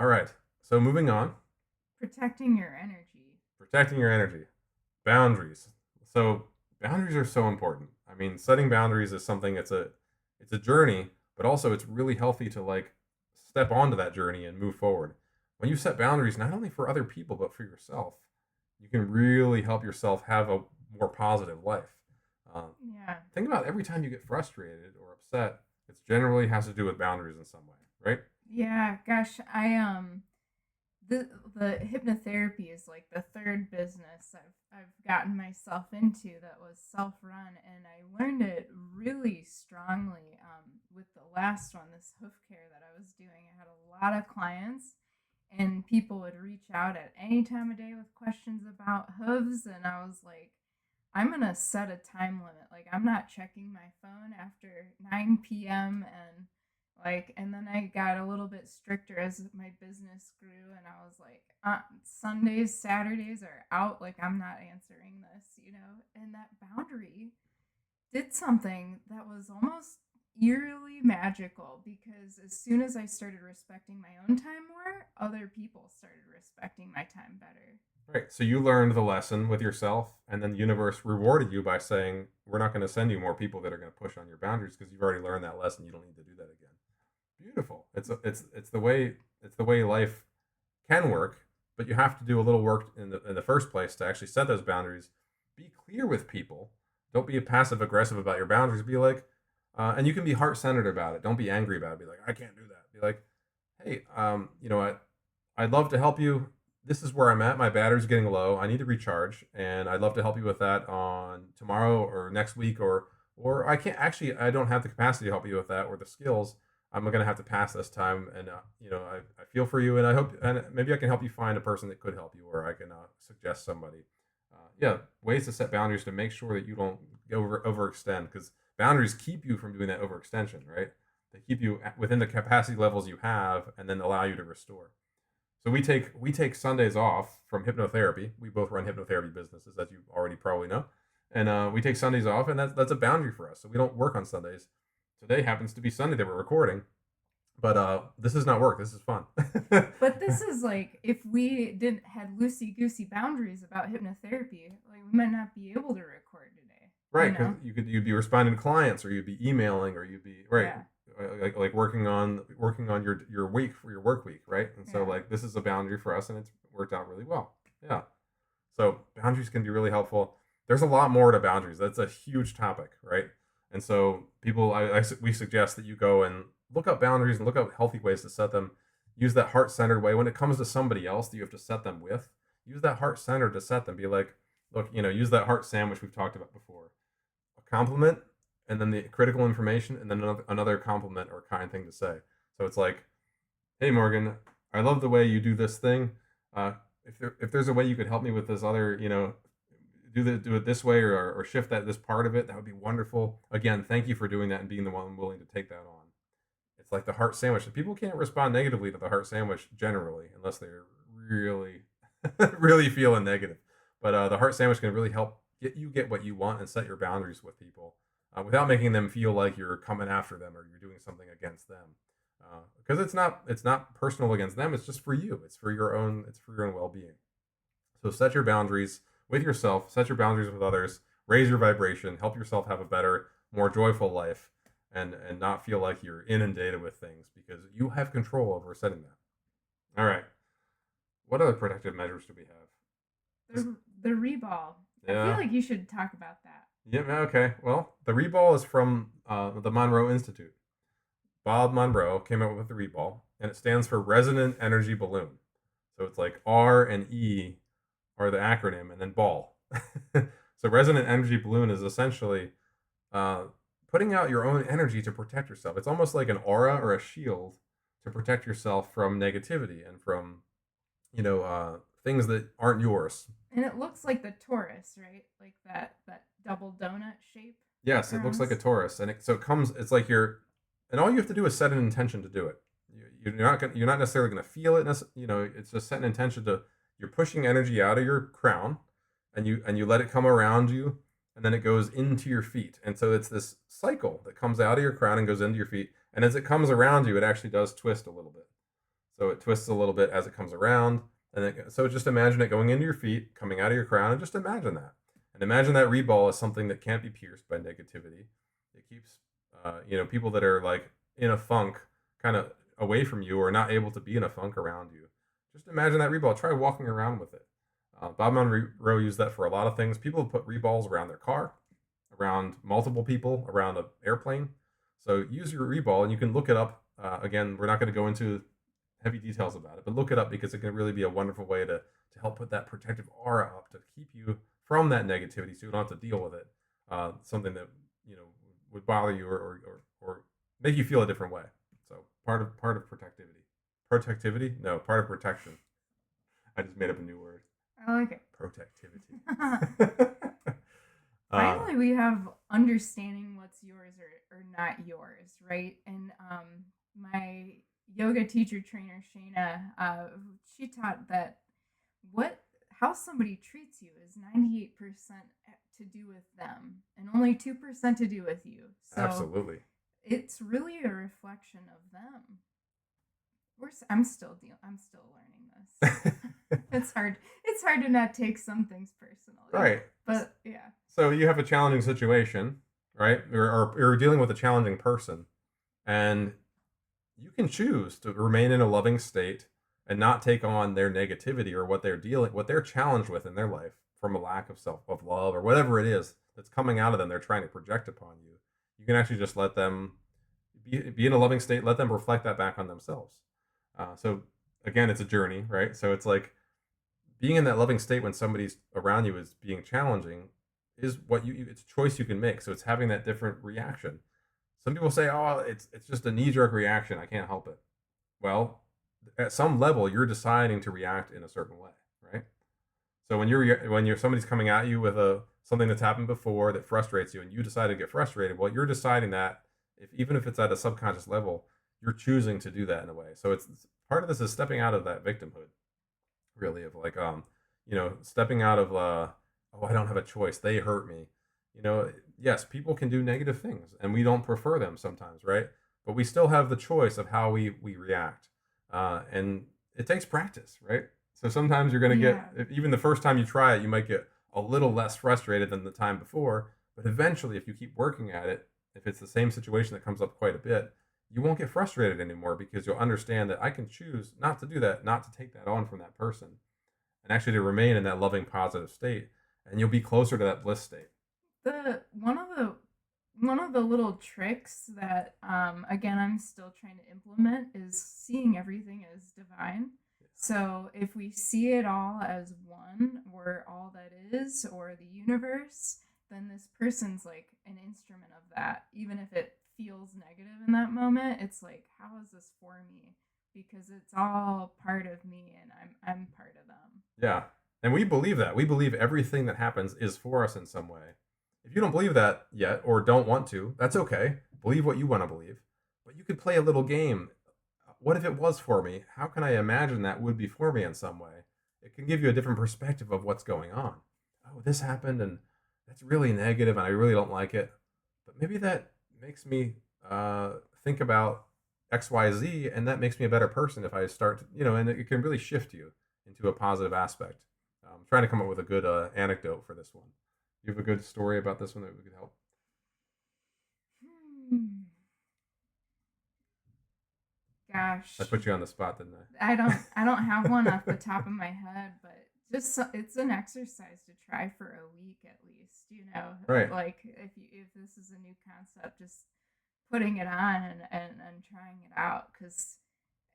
All right. So moving on, Protecting your energy. protecting your energy, boundaries. So boundaries are so important. I mean, setting boundaries is something. It's a journey, but also it's really healthy to like step onto that journey and move forward. When you set boundaries, not only for other people but for yourself, you can really help yourself have a more positive life. Um, Yeah. think about every time you get frustrated or upset, it generally has to do with boundaries in some way, right? Yeah, gosh, the hypnotherapy is like the third business I've gotten myself into that was self-run, and I learned it really strongly with the last one, this hoof care that I was doing. I had a lot of clients, and people would reach out at any time of day with questions about hooves, and I was like, I'm gonna set a time limit. Like, I'm not checking my phone after 9 p.m. And then I got a little bit stricter as my business grew, and I was like, Sundays, Saturdays are out. Like, I'm not answering this. And that boundary did something that was almost eerily magical, because as soon as I started respecting my own time more, other people started respecting my time better. Right. So you learned the lesson with yourself, and then the universe rewarded you by saying, "We're not going to send you more people that are going to push on your boundaries because you've already learned that lesson. You don't need to do that again." Beautiful. It's the way life can work, but you have to do a little work in the first place to actually set those boundaries. Be clear with people. Don't be passive aggressive about your boundaries. Be like, and you can be heart centered about it. Don't be angry about it. Be like, I can't do that. Be like, hey, you know what? I'd love to help you. This is where I'm at. My battery's getting low. I need to recharge, and I'd love to help you with that on tomorrow or next week, or I can't actually. I don't have the capacity to help you with that or the skills. I'm gonna have to pass this time, and I feel for you, and I hope, and maybe I can help you find a person that could help you, or I can suggest somebody. Yeah, ways to set boundaries to make sure that you don't overextend, because boundaries keep you from doing that overextension, right? They keep you within the capacity levels you have, and then allow you to restore. So we take Sundays off from hypnotherapy. We both run hypnotherapy businesses, as you already probably know, and we take Sundays off, and that's a boundary for us. So we don't work on Sundays. Today happens to be Sunday that we're recording, but this is not work. This is fun. But this is like, if we didn't had loosey goosey boundaries about hypnotherapy, like, we might not be able to record today. You Right, because know? you'd be responding to clients, or you'd be emailing, or you'd be right, Yeah. like working on your week for your work week, right? And so Yeah. like this is a boundary for us, and it's worked out really well. Yeah. So boundaries can be really helpful. There's a lot more to boundaries. That's a huge topic, right? And so we suggest that you go and look up boundaries and look up healthy ways to set them. Use that heart centered way when it comes to somebody else that you have to set them with. Use that heart centered to set them. Be like, look, use that heart sandwich we've talked about before. A compliment, and then the critical information, and then another compliment or kind thing to say. So it's like, hey Morgan, I love the way you do this thing. If there's a way you could help me with this other, do it this way, or shift this part of it, that would be wonderful. Again, thank you for doing that and being the one willing to take that on. It's like the heart sandwich. People can't respond negatively to the heart sandwich generally unless they're really, really feeling negative. But the heart sandwich can really help get what you want and set your boundaries with people without making them feel like you're coming after them or you're doing something against them. Because it's not personal against them. It's just for you. It's for your own well-being. So set your boundaries with yourself. Set your boundaries with others. Raise your vibration. Help yourself have a better, more joyful life, and not feel like you're inundated with things because you have control over setting that. All right. What other protective measures do we have? Just The reball. I feel yeah. like you should talk about that. Yeah. Okay. Well, the Reball is from the Monroe Institute. Bob Monroe came up with the Reball, and it stands for Resonant Energy Balloon. So it's like R and E are the acronym, and then ball. So resonant energy balloon is essentially uh, putting out your own energy to protect yourself. It's almost like an aura or a shield to protect yourself from negativity and from things that aren't yours. And it looks like the Taurus, right? Like that double donut shape Yes, it looks around. like a Taurus, and so it comes. It's like and all you have to do is set an intention to do it. You're not necessarily going to feel it. It's just set an intention to. You're pushing energy out of your crown, and you let it come around you, and then it goes into your feet, and so it's this cycle that comes out of your crown and goes into your feet, and as it comes around you, it actually does twist a little bit. So it twists a little bit as it comes around. And then, so just imagine it going into your feet, coming out of your crown, and just imagine that. And imagine that reed ball is something that can't be pierced by negativity. It keeps, people that are like in a funk kind of away from you or not able to be in a funk around you. Just imagine that reed ball. Try walking around with it. Bob Monroe used that for a lot of things. People have put reed balls around their car, around multiple people, around an airplane. So use your reed ball, and you can look it up. Again, we're not going to go into heavy details about it, but look it up because it can really be a wonderful way to help put that protective aura up to keep you from that negativity, so you don't have to deal with it. Something that would bother you or make you feel a different way. So part of protectivity, no, part of protection. I just made up a new word. I like it. Protectivity. Finally, we have understanding what's yours or not yours, right? And my yoga teacher trainer Shayna, she taught that how somebody treats you is 98% to do with them and only 2% to do with you. So Absolutely. it's really a reflection of them. I'm still learning this. It's hard to not take some things personally. Right. But yeah. So you have a challenging situation, right? Or you're dealing with a challenging person, and you can choose to remain in a loving state and not take on their negativity or what they're challenged with in their life from a lack of love or whatever it is that's coming out of them. They're trying to project upon you. You can actually just let them be in a loving state. Let them reflect that back on themselves. So again, it's a journey, right? So it's like being in that loving state when somebody's around you is being challenging is it's a choice you can make. So it's having that different reaction. Some people say, "Oh, it's just a knee-jerk reaction. I can't help it." Well, at some level, you're deciding to react in a certain way, right? So when somebody's coming at you with something that's happened before that frustrates you, and you decide to get frustrated, well, you're deciding that even if it's at a subconscious level, you're choosing to do that in a way. So it's part of this is stepping out of that victimhood, really, of like stepping out of I don't have a choice. They hurt me. Yes, people can do negative things, and we don't prefer them sometimes, right? But we still have the choice of how we react, and it takes practice, right? So sometimes you're going to get, even the first time you try it, you might get a little less frustrated than the time before. But eventually, if you keep working at it, if it's the same situation that comes up quite a bit, you won't get frustrated anymore because you'll understand that I can choose not to do that, not to take that on from that person, and actually to remain in that loving, positive state, and you'll be closer to that bliss state. One of the little tricks that again I'm still trying to implement is seeing everything as divine. So if we see it all as one, or all that is, or the universe, then this person's like an instrument of that. Even if it feels negative in that moment, it's like, how is this for me? Because it's all part of me, and I'm part of them. Yeah, and we believe that. We believe everything that happens is for us in some way. If you don't believe that yet or don't want to, that's okay. Believe what you want to believe. But you could play a little game. What if it was for me? How can I imagine that would be for me in some way? It can give you a different perspective of what's going on. Oh, this happened and that's really negative and I really don't like it. But maybe that makes me think about XYZ, and that makes me a better person if I start to, and it can really shift you into a positive aspect. I'm trying to come up with a good anecdote for this one. You have a good story about this one that we could help? Gosh, I put you on the spot, didn't I? I don't have one off the top of my head, but just it's an exercise to try for a week at least. Right. Like if this is a new concept, just putting it on and trying it out, because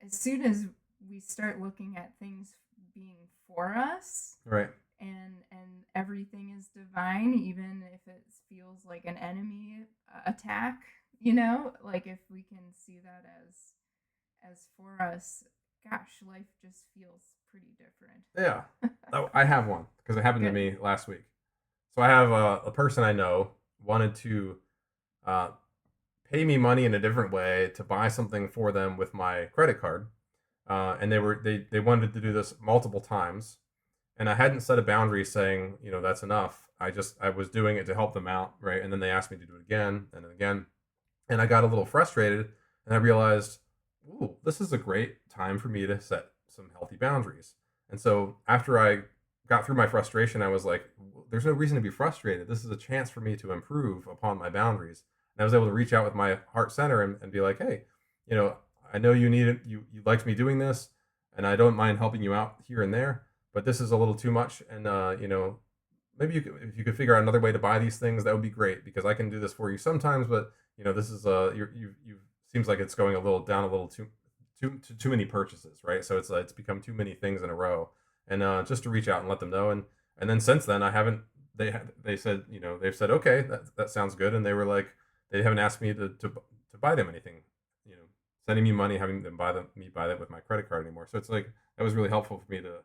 as soon as we start looking at things being for us, right, and everything is divine, even if it feels like an enemy attack, like if we can see that as for us, gosh, life just feels pretty different. Yeah. Oh, I have one because it happened to me last week. So I have a person I know wanted to pay me money in a different way to buy something for them with my credit card, and they wanted to do this multiple times, and I hadn't set a boundary saying that's enough. I was doing it to help them out, right? And then they asked me to do it again and then again, and I got a little frustrated, and I realized ooh, this is a great time for me to set some healthy boundaries. And so after I got through my frustration, I was like, there's no reason to be frustrated. This is a chance for me to improve upon my boundaries. And I was able to reach out with my heart center and be like, hey, you know, I know you need it. You liked me doing this, and I don't mind helping you out here and there, but this is a little too much. And, maybe if you could figure out another way to buy these things, that would be great because I can do this for you sometimes, but this is you seems like it's going a little down a little too many purchases, right? So it's become too many things in a row, and just to reach out and let them know, and then since then I haven't. They said they've said okay, that sounds good, and they were like they haven't asked me to buy them anything, you know, sending me money, having them buy that with my credit card anymore. So it's like that was really helpful for me to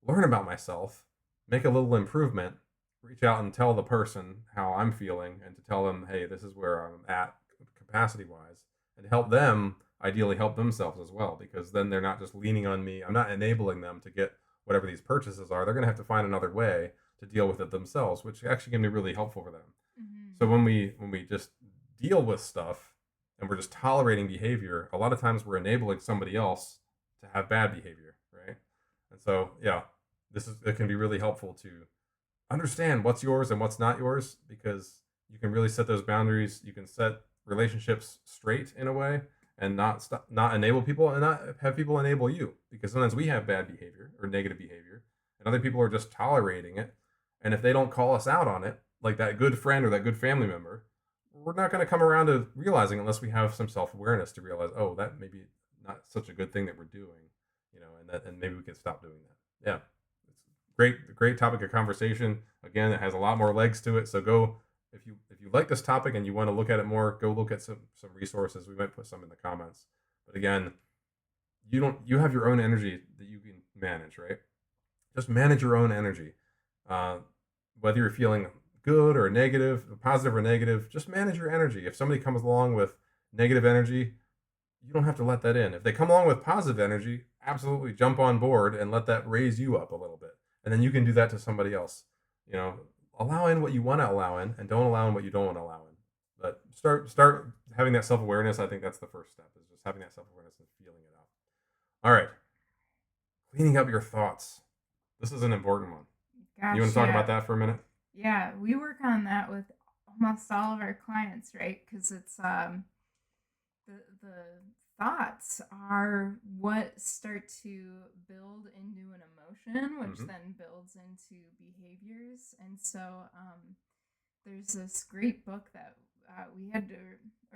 learn about myself, make a little improvement, reach out and tell the person how I'm feeling, and to tell them, hey, this is where I'm at capacity wise, and to help them ideally help themselves as well, because then they're not just leaning on me. I'm not enabling them to get whatever these purchases are. They're going to have to find another way to deal with it themselves, which actually can be really helpful for them. Hmm. So when we just deal with stuff and we're just tolerating behavior, a lot of times we're enabling somebody else to have bad behavior, right? And so yeah, it can be really helpful to understand what's yours and what's not yours, because you can really set those boundaries. You can set relationships straight in a way, and not enable people and not have people enable you, because sometimes we have bad behavior or negative behavior and other people are just tolerating it, and if they don't call us out on it, like that good friend or that good family member, we're not going to come around to realizing unless we have some self-awareness to realize, oh, that maybe not such a good thing that we're doing, and maybe we can stop doing that. Yeah, it's great topic of conversation. Again, it has a lot more legs to it. So go, if you like this topic and you want to look at it more, go look at some resources. We might put some in the comments. But again, you have your own energy that you can manage, right? Just manage your own energy. Uh, Whether you're feeling good or negative, positive or negative, just manage your energy. If somebody comes along with negative energy, you don't have to let that in. If they come along with positive energy, absolutely jump on board and let that raise you up a little bit. And then you can do that to somebody else. You know, allow in what you want to allow in and don't allow in what you don't want to allow in. But start having that self-awareness. I think that's the first step, is just having that self-awareness and feeling it out. All right. Cleaning up your thoughts. This is an important one. You want Gosh, to talk about yeah. that for a minute? Yeah, we work on that with almost all of our clients, right? Because it's the thoughts are what start to build into an emotion, which Mm-hmm. then builds into behaviors. And so there's this great book that we had to,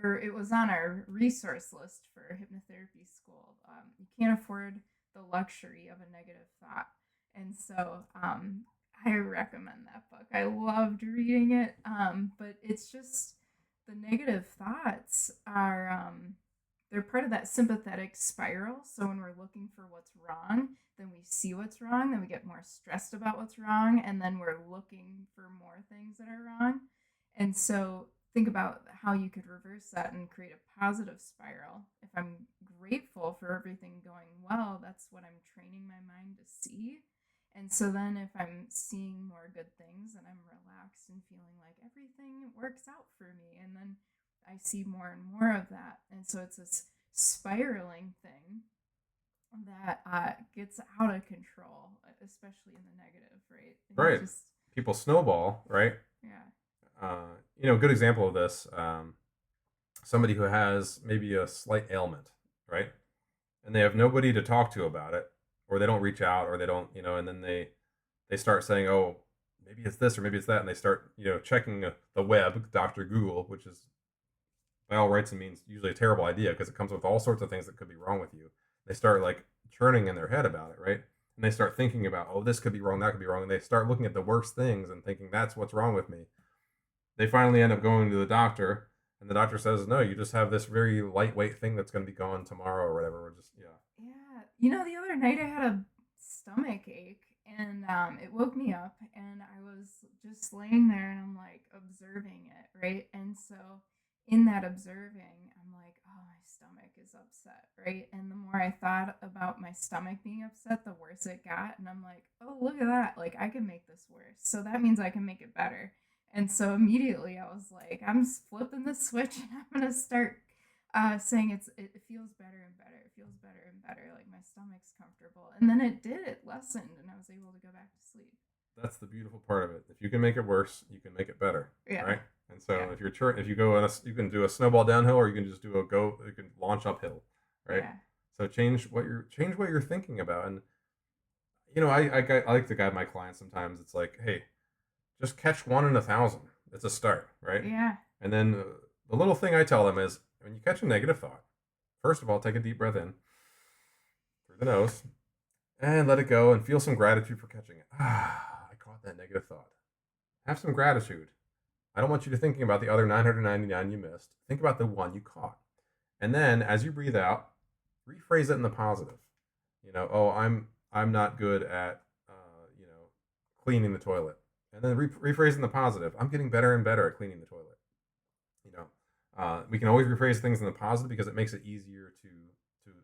or it was on our resource list for hypnotherapy school. You can't afford the luxury of a negative thought. And so I recommend that book. I loved reading it. But it's just the negative thoughts are they're part of that sympathetic spiral. So when we're looking for what's wrong, then we see what's wrong, then we get more stressed about what's wrong, and then we're looking for more things that are wrong. And so think about how you could reverse that and create a positive spiral. If I'm grateful for everything going well, that's what I'm training my mind to see. And so then if I'm seeing more good things, then I'm relaxed and feeling like everything works out for me. And then I see more and more of that. And so it's this spiraling thing that gets out of control, especially in the negative, right? And you Right. just, People snowball, right? yeah. Good example of this. Somebody who has maybe a slight ailment, right? And they have nobody to talk to about it, or they don't reach out, or they don't, and then they start saying, "Oh, maybe it's this or maybe it's that," and they start, checking the web, Doctor Google, which is by all rights and means usually a terrible idea because it comes with all sorts of things that could be wrong with you. They start like churning in their head about it, right? And they start thinking about, oh, this could be wrong, that could be wrong, and they start looking at the worst things and thinking that's what's wrong with me. They finally end up going to the doctor, and the doctor says, "No, you just have this very lightweight thing that's going to be gone tomorrow or whatever." We're just, yeah. Yeah. The other night I had a stomach ache and it woke me up and I was just laying there and I'm like observing it, right? And so in that observing, I'm like, oh, my stomach is upset, right? And the more I thought about my stomach being upset, the worse it got. And I'm like, oh, look at that. Like, I can make this worse. So that means I can make it better. And so immediately I was like, I'm flipping the switch and I'm going to start saying it feels better and better. It feels better and better. Like my stomach's comfortable, and then it did. It lessened, and I was able to go back to sleep. That's the beautiful part of it. If you can make it worse, you can make it better, Yeah, right? And so yeah, if you go on you can do a snowball downhill, or you can just do a go. You can launch uphill, right? yeah. So change what you're thinking about, and I like to guide my clients sometimes. It's like, hey, just catch one in 1,000. It's a start, right? Yeah. And then the little thing I tell them is when you catch a negative thought, first of all, take a deep breath in through the nose and let it go and feel some gratitude for catching it. I caught that negative thought. Have some gratitude. I don't want you to thinking about the other 999 you missed. Think about the one you caught. And then as you breathe out, rephrase it in the positive. Oh, I'm not good at cleaning the toilet. And then rephrase in the positive. I'm getting better and better at cleaning the toilet. You know, we can always rephrase things in the positive because it makes it easier to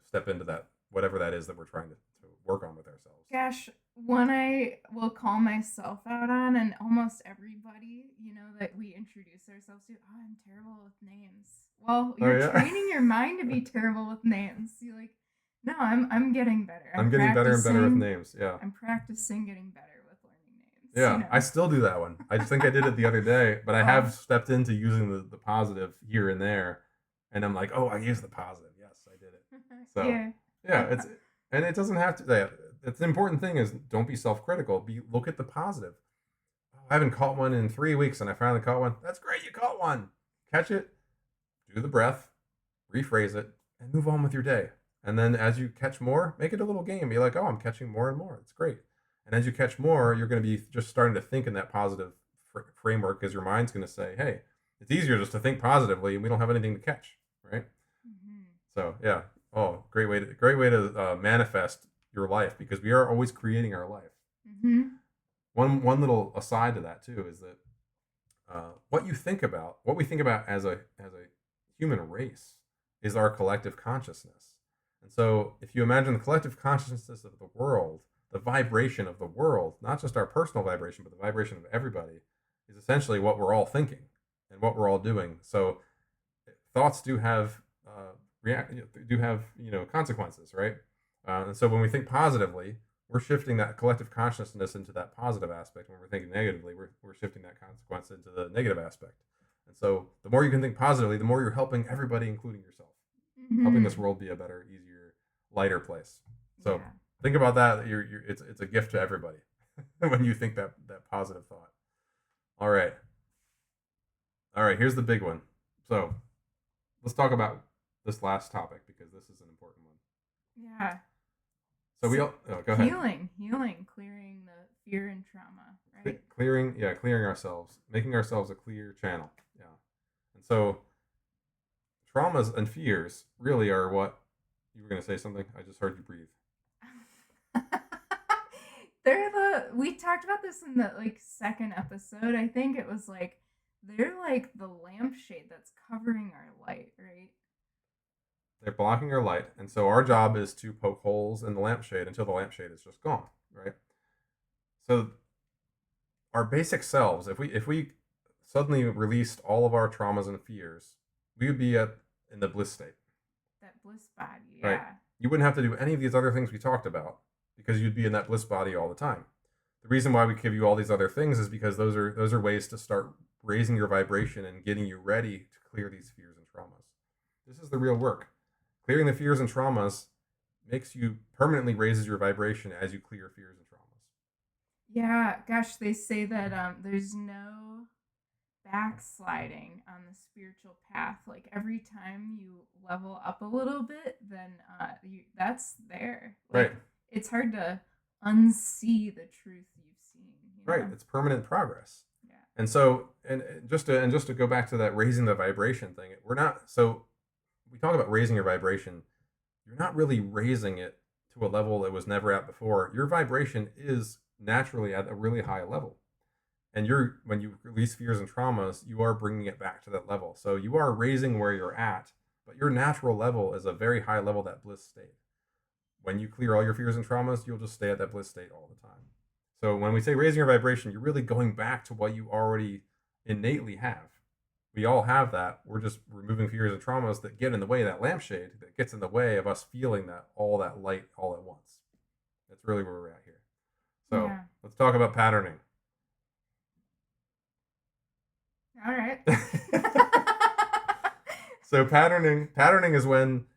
step into that whatever that is that we're trying to work on with ourselves. Gosh, one I will call myself out on, and almost everybody, that we introduce ourselves to, oh, I'm terrible with names. Well, Oh you're yeah. training your mind to be terrible with names. You're like, no, I'm getting better. I'm getting better and better with names. Yeah. I'm practicing getting better with learning names. Yeah, I still do that one. I think I did it the other day, but I have stepped into using the positive here and there, and I'm like, oh, I used the positive. Yes, I did it. So Yeah. and it doesn't have to. It's the important thing is don't be self-critical. Look at the positive. Oh, I haven't caught one in 3 weeks, and I finally caught one. That's great, you caught one. Catch it, do the breath, rephrase it, and move on with your day. And then as you catch more, make it a little game. Be like, oh, I'm catching more and more. It's great. And as you catch more, you're going to be just starting to think in that positive framework because your mind's going to say, hey, it's easier just to think positively and we don't have anything to catch, right? Mm-hmm. So yeah, oh, great way to manifest your life because we are always creating our life. Mm-hmm. One little aside to that too is that what we think about as a human race is our collective consciousness. And so if you imagine the collective consciousness of the world, the vibration of the world, not just our personal vibration, but the vibration of everybody, is essentially what we're all thinking and what we're all doing. So thoughts do have consequences, right? And so when we think positively, we're shifting that collective consciousness into that positive aspect. When we're thinking negatively, we're shifting that consequence into the negative aspect. And so the more you can think positively, the more you're helping everybody, including yourself, helping this world be a better, easier, lighter place. So think about that. It's a gift to everybody when you think that positive thought. All right. Here's the big one. So let's talk about this last topic because this is an important one. Yeah. So go ahead. Healing, clearing the fear and trauma, right? Clearing ourselves, making ourselves a clear channel. Yeah. And so traumas and fears really are what you were going to say something. I just heard you breathe. We talked about this in the second episode. I think it was they're like the lampshade that's covering our light, right? They're blocking our light, and so our job is to poke holes in the lampshade until the lampshade is just gone, right? So our basic selves, if we suddenly released all of our traumas and fears, we would be in the bliss state. That bliss body, yeah. Right? You wouldn't have to do any of these other things we talked about because you'd be in that bliss body all the time. The reason why we give you all these other things is because those are ways to start raising your vibration and getting you ready to clear these fears and traumas. This is the real work. Clearing the fears and traumas makes you permanently raises your vibration as you clear fears and traumas. Yeah, gosh, they say that there's no backsliding on the spiritual path. Like every time you level up a little bit, then that's there. Right. It's hard to unsee the truth you've seen. Right. It's permanent progress. Yeah. And so, and just to go back to that raising the vibration thing, we talk about raising your vibration. You're not really raising it to a level it was never at before. Your vibration is naturally at a really high level. And when you release fears and traumas, you are bringing it back to that level. So you are raising where you're at, but your natural level is a very high level, that bliss state. When you clear all your fears and traumas, you'll just stay at that bliss state all the time. So when we say raising your vibration, you're really going back to what you already innately have, We all have that. We're just removing fears and traumas that get in the way, that lampshade that gets in the way of us feeling that light all at once. That's really where we're at here. So Yeah. let's talk about patterning. All right. So patterning is when,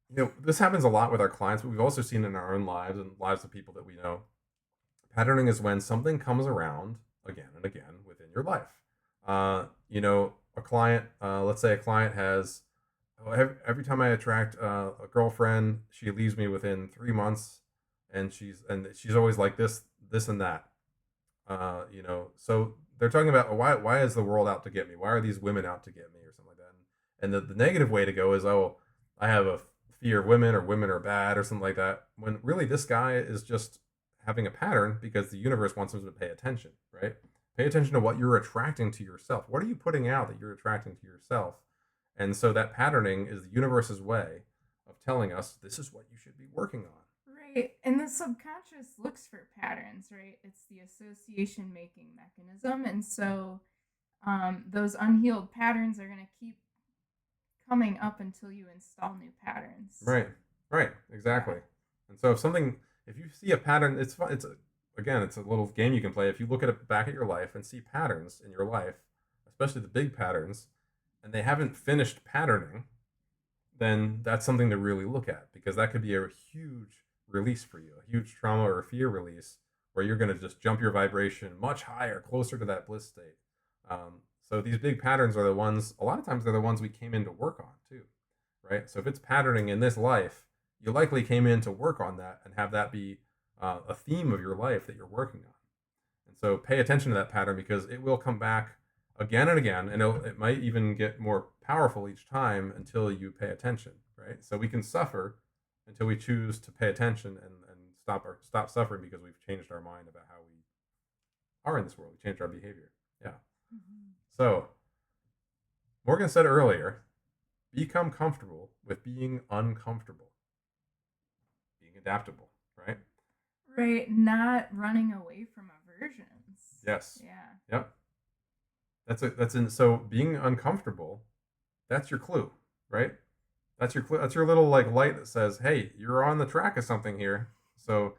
this happens a lot with our clients, but we've also seen it in our own lives and lives of people that we know. Patterning is when something comes around again and again within your life. A client, let's say a client has, oh, every time I attract a girlfriend, she leaves me within 3 months, and she's always like this and that. So they're talking about, why is the world out to get me? Why are these women out to get me, or something like that? And the negative way to go is, oh, I have a fear of women, or women are bad, or something like that. When really this guy is just having a pattern because the universe wants him to pay attention, right? Pay attention to what you're attracting to yourself. What are you putting out that you're attracting to yourself? And so that patterning is the universe's way of telling us this is what you should be working on. Right. And the subconscious looks for patterns, right? It's the association making mechanism. And so those unhealed patterns are going to keep coming up until you install new patterns. Right, exactly. Yeah. And so if you see a pattern, it's fun. Again, it's a little game you can play. If you look at it back at your life and see patterns in your life, especially the big patterns, and they haven't finished patterning, then that's something to really look at, because that could be a huge release for you, a huge trauma or fear release, where you're going to just jump your vibration much higher, closer to that bliss state. So these big patterns are the ones, a lot of times they're the ones we came in to work on too, right? So if it's patterning in this life, you likely came in to work on that and have that be a theme of your life that you're working on. And so pay attention to that pattern, because it will come back again and again, and it might even get more powerful each time until you pay attention, right? So we can suffer until we choose to pay attention and stop suffering, because we've changed our mind about how we are in this world. We changed our behavior. Yeah. Mm-hmm. So Morgan said earlier, become comfortable with being uncomfortable, being adaptable, right? Right. Not running away from aversions. Yes. Yeah. Yep. So being uncomfortable, that's your clue, right? That's your clue. That's your little like light that says, "Hey, you're on the track of something here." So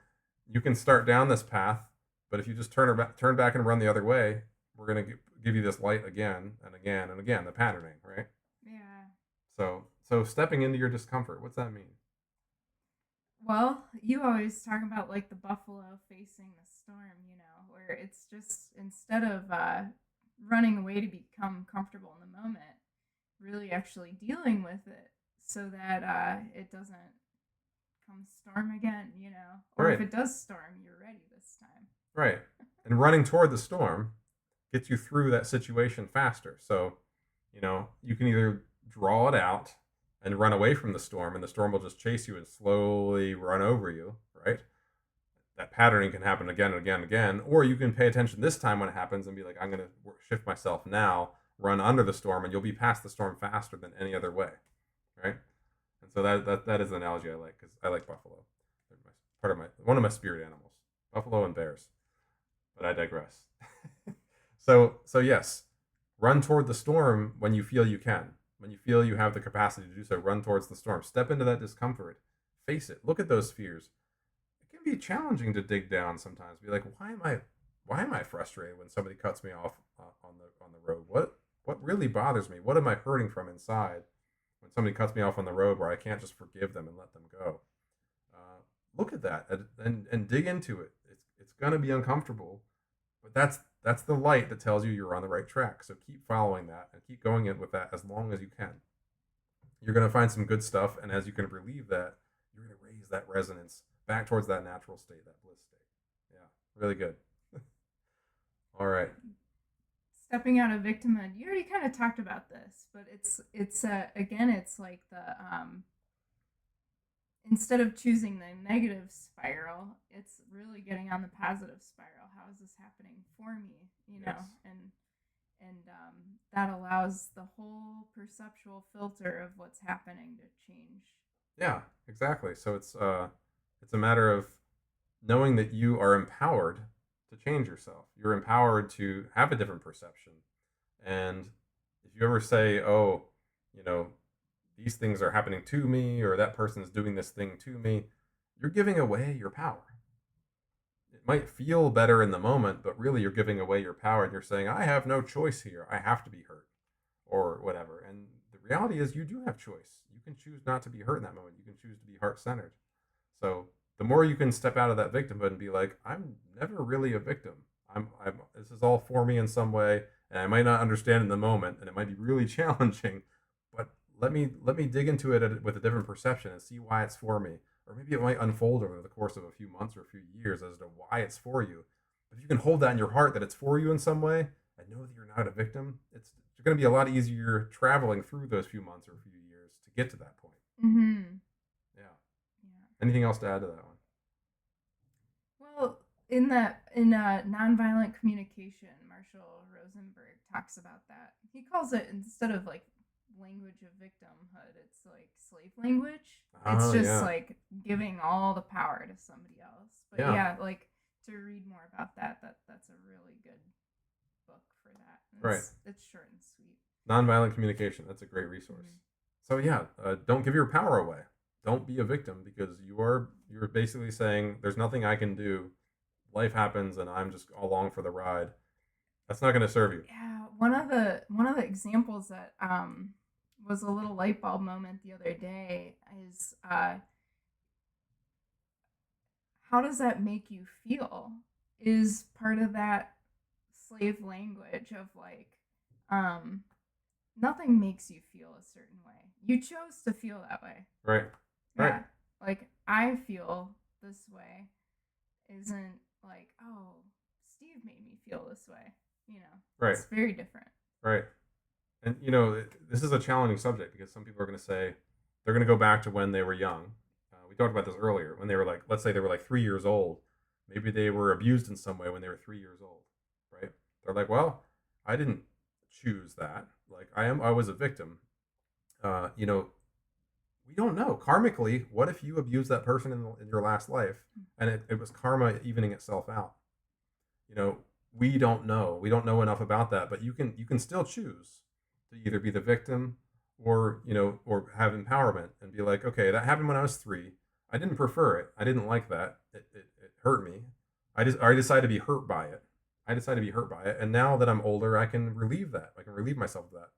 you can start down this path, but if you just turn back and run the other way, we're gonna give you this light again and again and again. The patterning, right? Yeah. So stepping into your discomfort. What's that mean? Well, you always talk about like the buffalo facing the storm, where it's just instead of running away to become comfortable in the moment, really actually dealing with it so that it doesn't come storm again, or Right. if it does storm, you're ready this time. Right. And running toward the storm gets you through that situation faster. So, you can either draw it out and run away from the storm, and the storm will just chase you and slowly run over you, right? That patterning can happen again and again and again. Or you can pay attention this time when it happens and be like, I'm going to shift myself now, run under the storm, and you'll be past the storm faster than any other way, right? And so that is the analogy I like, because I like buffalo. They're one of my spirit animals, buffalo and bears. But I digress. So yes, run toward the storm when you feel you can. When you feel you have the capacity to do so, run towards the storm. Step into that discomfort. Face it. Look at those fears. It can be challenging to dig down sometimes. Be like, why am I frustrated when somebody cuts me off on the road? What really bothers me? What am I hurting from inside when somebody cuts me off on the road, where I can't just forgive them and let them go? Look at that and dig into it. It's gonna be uncomfortable, but that's the light that tells you you're on the right track. So keep following that and keep going in with that as long as you can. You're going to find some good stuff, and as you can relieve that, you're going to raise that resonance back towards that natural state, that bliss state. Yeah, really good. All right. Stepping out of victimhood. You already kind of talked about this, but it's again, it's like the instead of choosing the negative spiral, it's really getting on the positive spiral. How is this happening for me? Yes. And that allows the whole perceptual filter of what's happening to change. Yeah, exactly. So it's a matter of knowing that you are empowered to change yourself. You're empowered to have a different perception, and If you ever say, "Oh, you know, these things are happening to me," or "that person's doing this thing to me," you're giving away your power. It might feel better in the moment, but really you're giving away your power and you're saying, "I have no choice here. I have to be hurt," or whatever. And the reality is, you do have choice. You can choose not to be hurt in that moment. You can choose to be heart centered. So the more you can step out of that victimhood and be like, "I'm never really a victim. This is all for me in some way, and I might not understand in the moment, and it might be really challenging, but let me dig into it with a different perception and see why it's for me." Or maybe it might unfold over the course of a few months or a few years as to why it's for you. But if you can hold that in your heart that it's for you in some way and know that you're not a victim, it's going to be a lot easier traveling through those few months or a few years to get to that point. Mm-hmm. Yeah. Yeah. Anything else to add to that one? Well, in nonviolent communication, Marshall Rosenberg talks about that. He calls it, instead of like language of victimhood, it's like slave language. It's Oh, just yeah. like giving all the power to somebody else. But Yeah. yeah, like to read more about that's a really good book for that. And Right. it's short and sweet. Nonviolent communication. That's a great resource. Mm-hmm. So yeah, don't give your power away. Don't be a victim because you're basically saying there's nothing I can do. Life happens and I'm just along for the ride. That's not going to serve you. Yeah, one of the examples that was a little light bulb moment the other day is how does that make you feel? Is part of that slave language of like um nothing makes you feel a certain way. You chose to feel that way. Right. Right. Yeah. Like I feel this way isn't like, oh, Steve made me feel this way. You know, Right. it's very different. Right. And this is a challenging subject because some people are going to say they're going to go back to when they were young. We talked about this earlier. When they were like, let's say they were like 3 years old, maybe they were abused in some way when they were 3 years old, right? They're like, well, I didn't choose that. Like I was a victim. Uh, you know, we don't know karmically. What if you abused that person in your last life, and it was karma evening itself out? You know, we don't know. We don't know enough about that, but you can still choose to either be the victim or or have empowerment and be like, okay, that happened when I was 3. I didn't prefer it. I didn't like that. It hurt me. I decided to be hurt by it. I decided to be hurt by it, and now that I'm older, I can relieve that. I can relieve myself of that.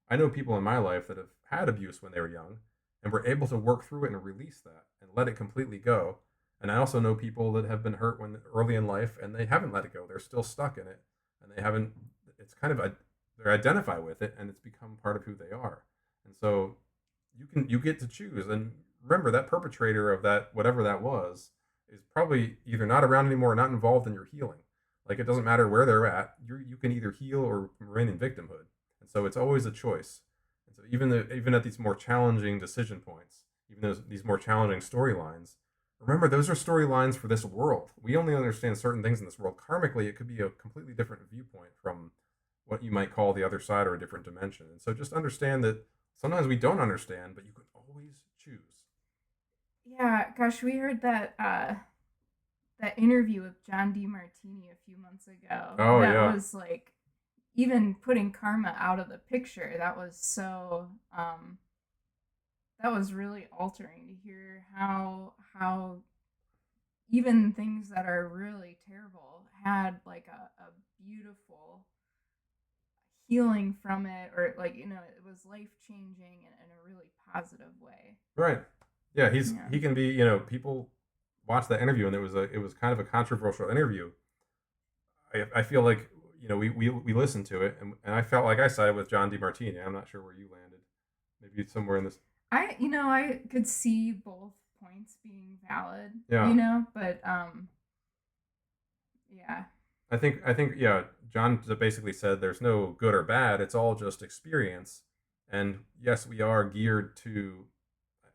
I know people in my life that have had abuse when they were young and were able to work through it and release that and let it completely go. And I also know people that have been hurt when early in life and they haven't let it go. They're still stuck in it and they haven't. It's kind of they identify with it and it's become part of who they are. And so you get to choose. And remember that perpetrator of that whatever that was is probably either not around anymore or not involved in your healing. Like it doesn't matter where they're at. You can either heal or remain in victimhood. And so it's always a choice. And so even at these more challenging decision points, even these more challenging storylines, remember those are storylines for this world. We only understand certain things in this world. Karmically, it could be a completely different viewpoint from what you might call the other side or a different dimension. And so just understand that sometimes we don't understand, but you can always choose. Yeah, gosh, we heard that interview with John DeMartini a few months ago. Oh That yeah. was like even putting karma out of the picture. That was so that was really altering to hear how even things that are really terrible had like a beautiful healing from it, or like, it was life changing in a really positive way. Right. Yeah, Yeah. he can be, people watched that interview and it was kind of a controversial interview. I feel like we listened to it and I felt like I sided with John DeMartini. I'm not sure where you landed. Maybe somewhere in this. I could see both points being valid, Yeah. but yeah. I think yeah, John basically said there's no good or bad, it's all just experience. And yes, we are geared to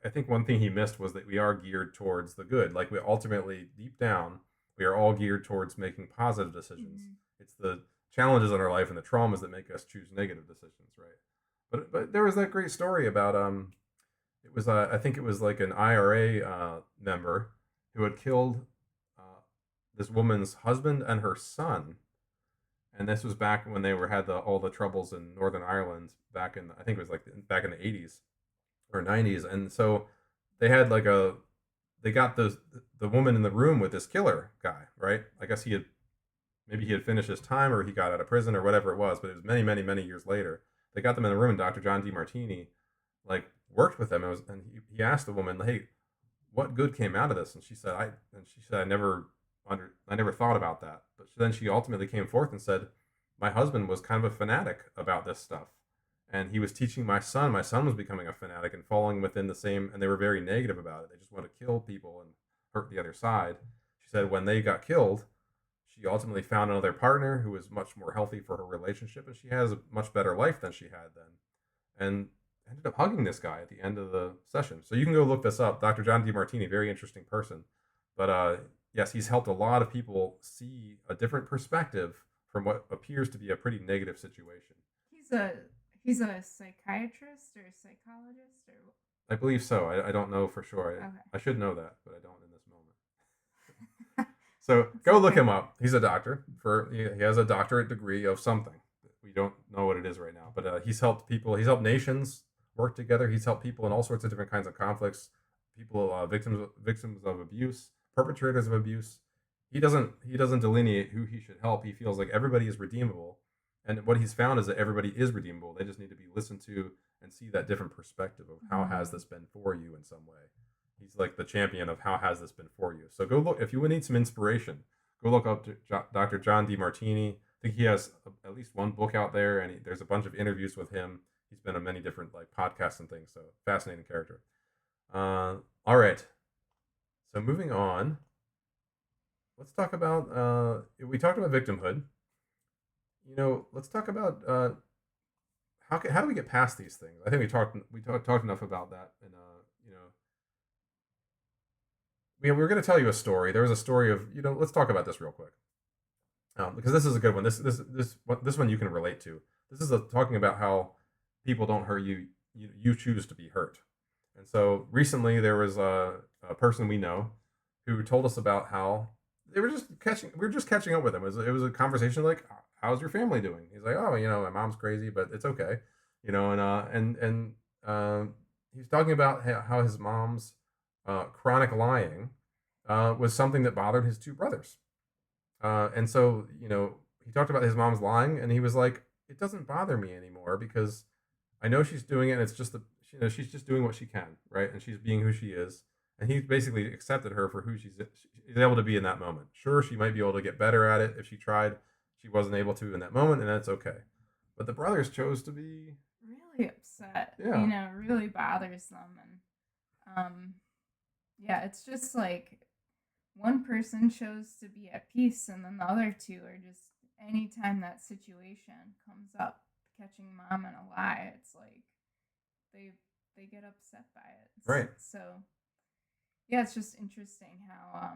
I think one thing he missed was that we are geared towards the good. Like we ultimately deep down, we are all geared towards making positive decisions. Mhm. It's the challenges in our life and the traumas that make us choose negative decisions, right? But there was that great story about it was I think it was like an IRA member who had killed uh, this woman's husband and her son, and this was back when they were had all the troubles in Northern Ireland back in, I think it was like back in the 80s or 90s. And so they had like a they got the woman in the room with this killer guy, right? I guess he had finished his time, or he got out of prison, or whatever it was, but it was many, many, many years later. They got them in the room, and Dr. John DeMartini like worked with them. And he asked the woman, "Hey, what good came out of this?" And she said, I never thought about that. But then she ultimately came forth and said, my husband was kind of a fanatic about this stuff, and he was teaching my son. My son was becoming a fanatic and falling within the same, and they were very negative about it. They just want to kill people and hurt the other side. She said when they got killed, she ultimately found another partner who was much more healthy for her relationship, and she has a much better life than she had then. And ended up hugging this guy at the end of the session. So you can go look this up. Dr. John DeMartini, very interesting person. But yes, he's helped a lot of people see a different perspective from what appears to be a pretty negative situation. He's a psychiatrist or psychologist or I believe so. I don't know for sure. okay. I should know that, but I don't in this moment. So go look him up. He's a doctor. He has a doctorate degree of something. We don't know what it is right now, but he's helped people. He's helped nations work together. He's helped people in all sorts of different kinds of conflicts. People, victims of abuse, perpetrators of abuse. He doesn't delineate who he should help. He feels like everybody is redeemable, and what he's found is that everybody is redeemable. They just need to be listened to and see that different perspective of how has this been for you in some way. He's like the champion of how has this been for you. So go look if you need some inspiration. Go look up Dr. John DeMartini. I think he has at least one book out there, and there's a bunch of interviews with him. He's been on many different like podcasts and things. So fascinating character. All right. So moving on, let's talk about. We talked about victimhood. Let's talk about how do we get past these things? I think we talked enough about that, and we were going to tell you a story. There was a story of let's talk about this real quick, because this is a good one. This one you can relate to. This is talking about how people don't hurt you. You choose to be hurt. And so recently there was a person we know who told us about how we were just catching up with him. It was a conversation like, how's your family doing? He's like, oh, my mom's crazy, but it's okay. He's talking about how his mom's chronic lying was something that bothered his two brothers. And so, he talked about his mom's lying, and he was like, it doesn't bother me anymore because I know she's doing it, and it's just she's just doing what she can, right? And she's being who she is. And he basically accepted her for who she's able to be in that moment. Sure, she might be able to get better at it if she tried. She wasn't able to in that moment, and that's okay. But the brothers chose to be really upset. Yeah. Really bothers them, and yeah, it's just like one person chose to be at peace, and then the other two are just anytime that situation comes up, catching mom in a lie, it's like they get upset by it. Right. So yeah, it's just interesting how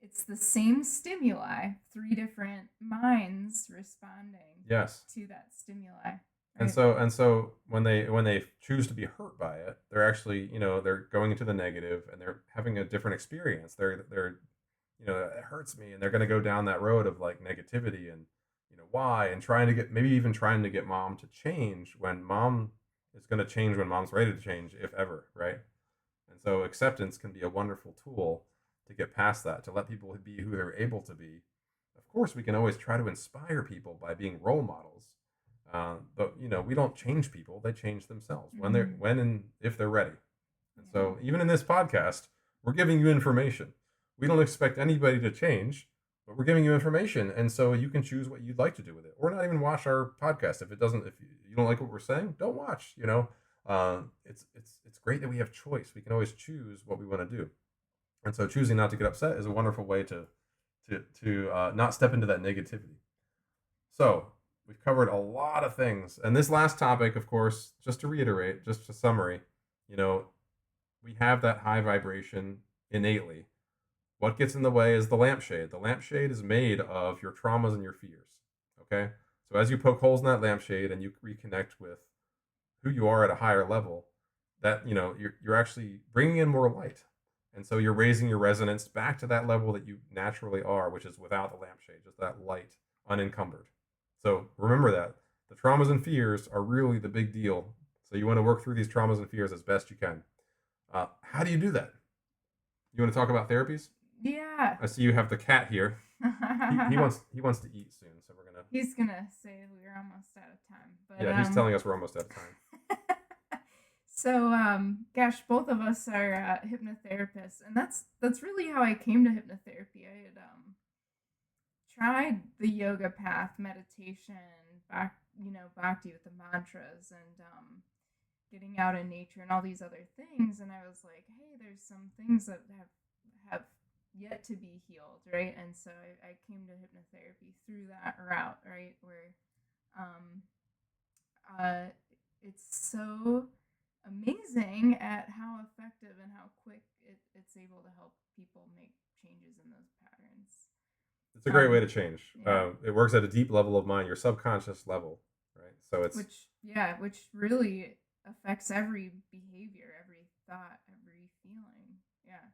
it's the same stimuli, three different minds responding Yes. to that stimuli. Right? And so when they choose to be hurt by it, they're actually, they're going into the negative, and they're having a different experience. They're it hurts me, and they're going to go down that road of like negativity and why, and trying to get mom to change when mom is going to change when mom's ready to change, if ever, right? And so acceptance can be a wonderful tool to get past that, to let people be who they're able to be. Of course, we can always try to inspire people by being role models, but we don't change people; they change themselves when and if they're ready. And so, even in this podcast, we're giving you information. We don't expect anybody to change, but we're giving you information, and so you can choose what you'd like to do with it, or not even watch our podcast if you don't like what we're saying. Don't watch. It's great that we have choice. We can always choose what we want to do, and so choosing not to get upset is a wonderful way to not step into that negativity. So we've covered a lot of things, and this last topic, of course, just to reiterate, just a summary, we have that high vibration innately. What gets in the way is the lampshade. The lampshade is made of your traumas and your fears. Okay, so as you poke holes in that lampshade and you reconnect with who you are at a higher level, that you're actually bringing in more light. And so you're raising your resonance back to that level that you naturally are, which is without the lampshade, just that light, unencumbered. So remember that. The traumas and fears are really the big deal. So you want to work through these traumas and fears as best you can. How do you do that? You want to talk about therapies? Yeah. I see you have the cat here. He wants to eat soon, so we're gonna. He's gonna say we're almost out of time, but Yeah, he's telling us we're almost out of time. So, gosh, both of us are hypnotherapists, and that's really how I came to hypnotherapy. I had tried the yoga path, meditation, bhakti with the mantras, and getting out in nature, and all these other things. And I was like, hey, there's some things that have yet to be healed, right? And so I came to hypnotherapy through that route, right, where it's so amazing at how effective and how quick it's able to help people make changes in those patterns. It's a great way to change. Yeah. It works at a deep level of mind, your subconscious level, right? So it's which really affects every behavior, every thought, every feeling. Yeah.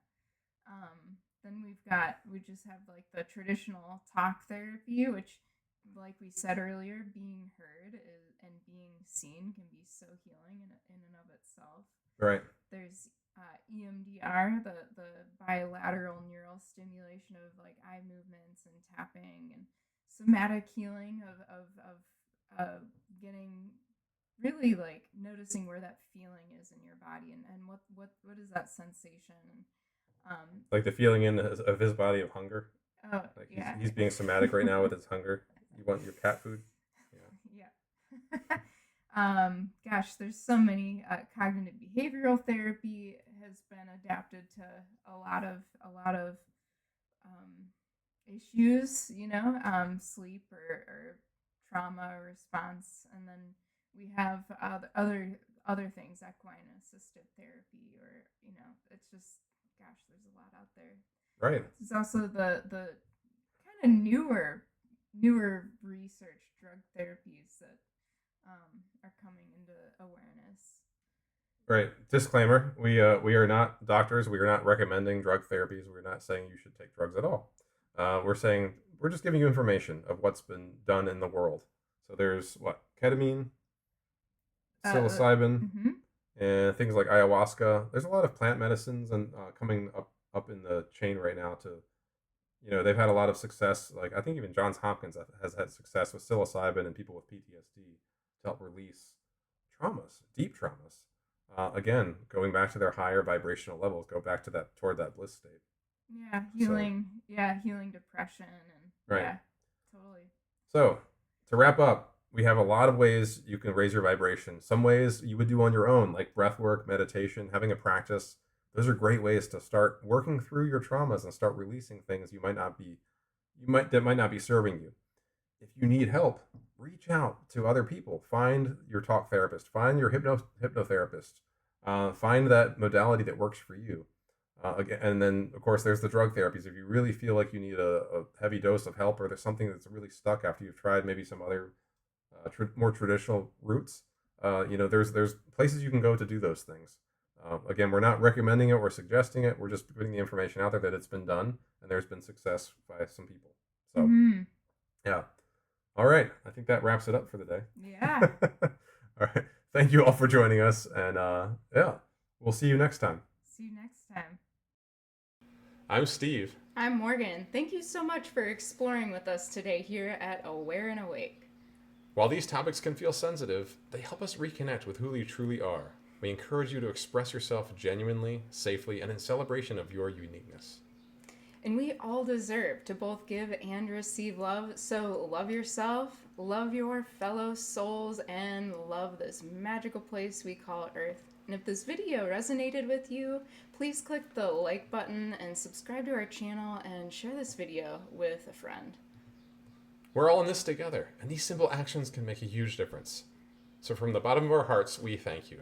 Then we just have like the traditional talk therapy, which, like we said earlier, being heard and being seen can be so healing in and of itself. right. There's EMDR, the bilateral neural stimulation of like eye movements and tapping, and somatic healing of getting really like noticing where that feeling is in your body, and what is that sensation. Like the feeling of his body of hunger. Oh, Like yeah. he's being somatic right now with his hunger. You want your cat food? Yeah. Gosh, there's so many. Cognitive behavioral therapy has been adapted to a lot of issues, sleep or trauma response, and then we have other things, equine assisted therapy, or it's just, gosh, there's a lot out there. Right. There's also the kind of newer research drug therapies that are coming into awareness. Right. Disclaimer: we are not doctors. We are not recommending drug therapies. We're not saying you should take drugs at all. We're saying we're just giving you information of what's been done in the world. So there's ketamine, psilocybin, and things like ayahuasca. There's a lot of plant medicines and coming up in the chain right now to, they've had a lot of success. Like I think even Johns Hopkins has had success with psilocybin and people with PTSD to help release traumas, deep traumas. Again, going back to their higher vibrational levels, go back to toward that bliss state. Yeah, healing. Healing depression and right. Yeah, totally. So to wrap up, we have a lot of ways you can raise your vibration. Some ways you would do on your own, like breath work, meditation, having a practice. Those are great ways to start working through your traumas and start releasing things that might not be serving you. If you need help, reach out to other people. Find your talk therapist. Find your hypnotherapist. Find that modality that works for you. Again, and then, of course, there's the drug therapies. If you really feel like you need a heavy dose of help, or there's something that's really stuck after you've tried maybe some other more traditional routes, there's places you can go to do those things. Again, we're not recommending it or suggesting it. We're just putting the information out there that it's been done and there's been success by some people. So, yeah. All right. I think that wraps it up for the day. Yeah. All right. Thank you all for joining us. And we'll see you next time. See you next time. I'm Steve. I'm Morgan. Thank you so much for exploring with us today here at Aware and Awake. While these topics can feel sensitive, they help us reconnect with who you truly are. We encourage you to express yourself genuinely, safely, and in celebration of your uniqueness. And we all deserve to both give and receive love, so love yourself, love your fellow souls, and love this magical place we call Earth. And if this video resonated with you, please click the like button and subscribe to our channel and share this video with a friend. We're all in this together, and these simple actions can make a huge difference. So from the bottom of our hearts, we thank you.